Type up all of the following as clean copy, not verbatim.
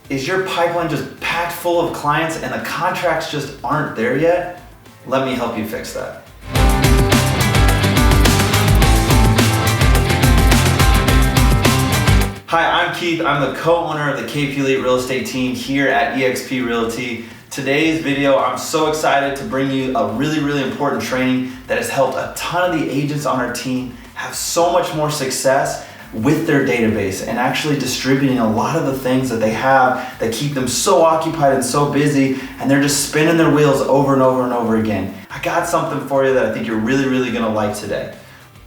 Is your pipeline just packed full of clients and the contracts just aren't there yet? Let me help you fix that. Hi, I'm Keith. I'm the co-owner of the KP Elite Real Estate team here at eXp Realty. Today's video, I'm so excited to bring you a really important training that has helped a ton of the agents on our team have so much more success with their database and actually distributing a lot of the things that they have that keep them so occupied and so busy, and they're just spinning their wheels over and over and over again. I got something for you that I think you're really gonna like today.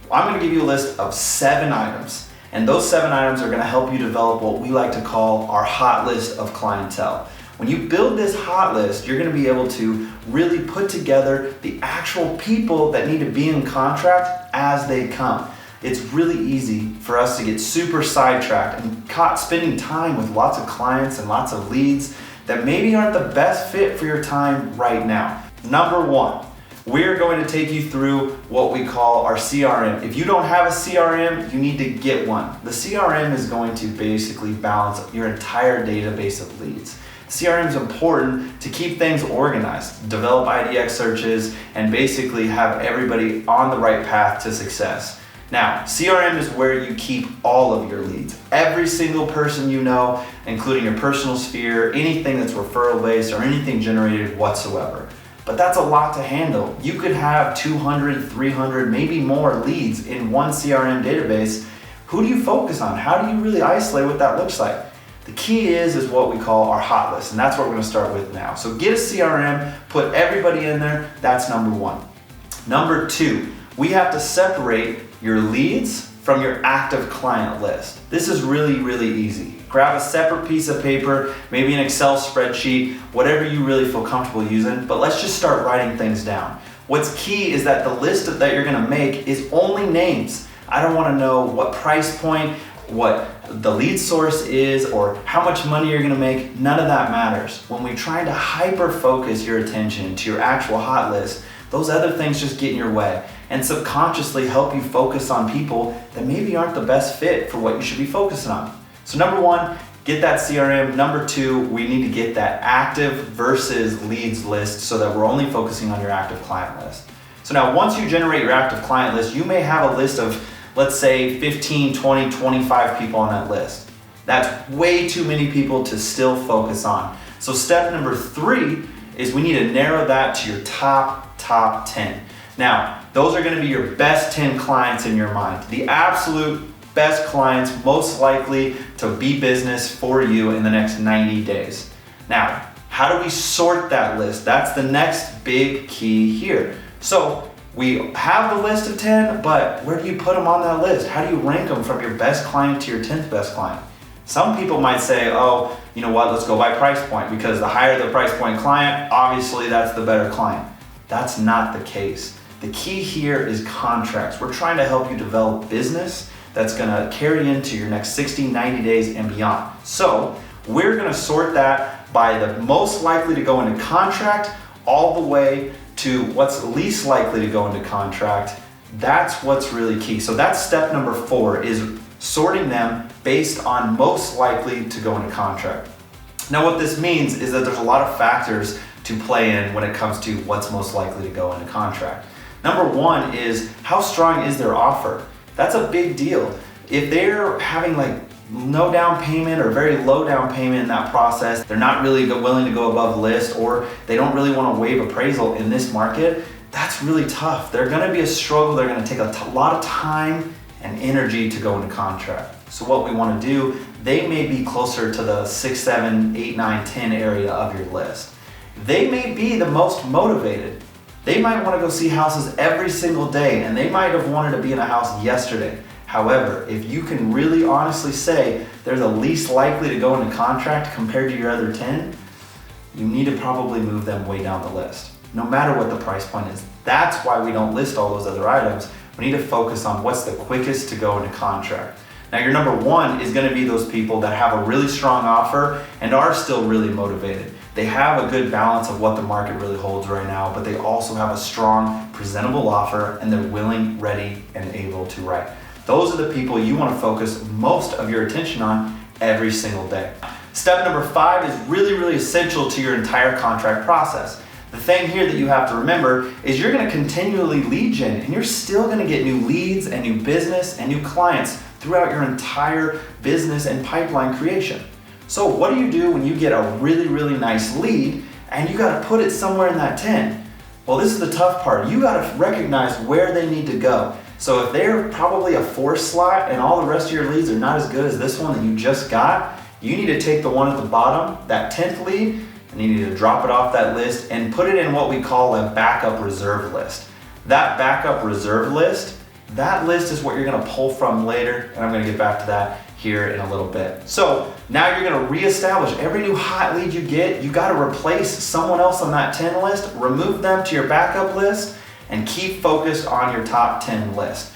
I'm gonna give you a list of 7 items, and those 7 items are gonna help you develop what we like to call our hot list of clientele. When you build this hot list, you're gonna be able to really put together the actual people that need to be in contract as they come. It's really easy for us to get super sidetracked and caught spending time with lots of clients and lots of leads that maybe aren't the best fit for your time right now. Number 1, we're going to take you through what we call our CRM. If you don't have a CRM, you need to get one. The CRM is going to basically balance your entire database of leads. CRM is important to keep things organized, develop IDX searches, and basically have everybody on the right path to success. Now, CRM is where you keep all of your leads. Every single person you know, including your personal sphere, anything that's referral based or anything generated whatsoever. But that's a lot to handle. You could have 200, 300, maybe more leads in one CRM database. Who do you focus on? How do you really isolate what that looks like? The key is what we call our hot list, and that's what we're gonna start with now. So get a CRM, put everybody in there, that's number 1. Number 2, we have to separate your leads from your active client list. This is really easy. Grab a separate piece of paper, maybe an Excel spreadsheet, whatever you really feel comfortable using, but let's just start writing things down. What's key is that the list that you're gonna make is only names. I don't wanna know what price point, what the lead source is, or how much money you're gonna make. None of that matters. When we're trying to hyper focus your attention to your actual hot list, those other things just get in your way and subconsciously help you focus on people that maybe aren't the best fit for what you should be focusing on. So number 1, get that CRM. Number 2, we need to get that active versus leads list so that we're only focusing on your active client list. So now once you generate your active client list, you may have a list of, let's say, 15, 20, 25 people on that list. That's way too many people to still focus on. So step number 3 is we need to narrow that to your top 10. Now, those are gonna be your best 10 clients in your mind. The absolute best clients most likely to be business for you in the next 90 days. Now, how do we sort that list? That's the next big key here. So we have the list of 10, but where do you put them on that list? How do you rank them from your best client to your 10th best client? Some people might say, oh, you know what, let's go by price point, because the higher the price point client, obviously that's the better client. That's not the case. The key here is contracts. We're trying to help you develop business that's gonna carry into your next 60, 90 days and beyond. So we're gonna sort that by the most likely to go into contract all the way to what's least likely to go into contract. That's what's really key. So that's step number 4, is sorting them based on most likely to go into contract. Now what this means is that there's a lot of factors to play in when it comes to what's most likely to go into contract. Number 1 is how strong is their offer? That's a big deal. If they're having like no down payment or very low down payment in that process, they're not really willing to go above list, or they don't really want to waive appraisal in this market, that's really tough. They're gonna be a struggle. They're gonna take a lot of time and energy to go into contract. So what we wanna do, they may be closer to the 6, 7, 8, 9, 10 area of your list. They may be the most motivated. They might want to go see houses every single day, and they might have wanted to be in a house yesterday. However, if you can really honestly say they're the least likely to go into contract compared to your other 10, you need to probably move them way down the list, no matter what the price point is. That's why we don't list all those other items. We need to focus on what's the quickest to go into contract. Now your number 1 is going to be those people that have a really strong offer and are still really motivated. They have a good balance of what the market really holds right now, but they also have a strong, presentable offer, and they're willing, ready, and able to write. Those are the people you want to focus most of your attention on every single day. Step number 5 is really, really essential to your entire contract process. The thing here that you have to remember is you're going to continually lead gen, and you're still going to get new leads and new business and new clients throughout your entire business and pipeline creation. So what do you do when you get a really, really nice lead and you got to put it somewhere in that 10? Well, this is the tough part. You got to recognize where they need to go. So if they're probably a 4 slot and all the rest of your leads are not as good as this one that you just got, you need to take the one at the bottom, that 10th lead, and you need to drop it off that list and put it in what we call a backup reserve list. That backup reserve list, that list is what you're gonna pull from later, and I'm gonna get back to that here in a little bit. So now you're gonna reestablish every new hot lead you get. You gotta replace someone else on that 10 list, remove them to your backup list, and keep focused on your top 10 list.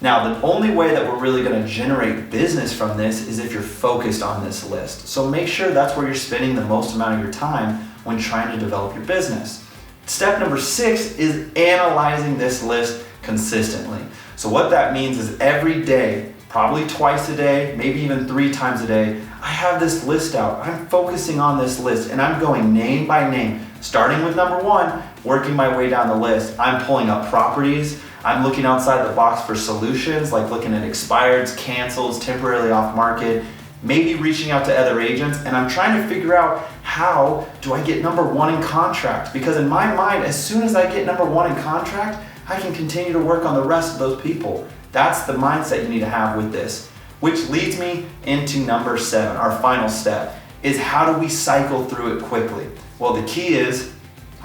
Now, the only way that we're really gonna generate business from this is if you're focused on this list. So make sure that's where you're spending the most amount of your time when trying to develop your business. Step number 6 is analyzing this list consistently. So what that means is every day, probably twice a day, maybe even 3 times a day, I have this list out. I'm focusing on this list and I'm going name by name, starting with number 1, working my way down the list. I'm pulling up properties. I'm looking outside the box for solutions, like looking at expireds, cancels, temporarily off market, maybe reaching out to other agents, and I'm trying to figure out how do I get number 1 in contract? Because in my mind, as soon as I get number 1 in contract, I can continue to work on the rest of those people. That's the mindset you need to have with this, which leads me into number 7, our final step, is how do we cycle through it quickly? Well, the key is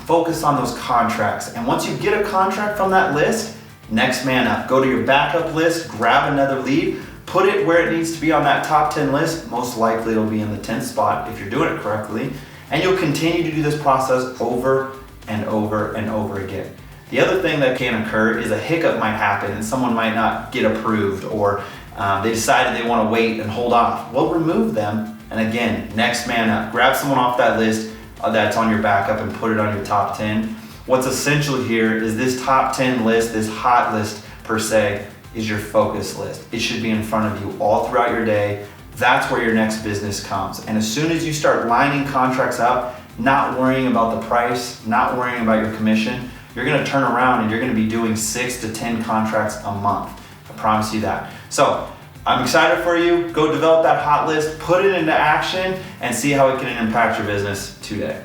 focus on those contracts, and once you get a contract from that list, next man up. Go to your backup list, grab another lead, put it where it needs to be on that top 10 list. Most likely it'll be in the 10th spot if you're doing it correctly. And you'll continue to do this process over and over and over again. The other thing that can occur is a hiccup might happen and someone might not get approved, or they decided they want to wait and hold off. Well, remove them, and again, next man up. Grab someone off that list that's on your backup and put it on your top 10. What's essential here is this top 10 list, this hot list per se, is your focus list. It should be in front of you all throughout your day. That's where your next business comes. And as soon as you start lining contracts up, not worrying about the price, not worrying about your commission, you're gonna turn around and you're gonna be doing 6 to 10 contracts a month. I promise you that. So I'm excited for you. Go develop that hot list, put it into action, and see how it can impact your business today.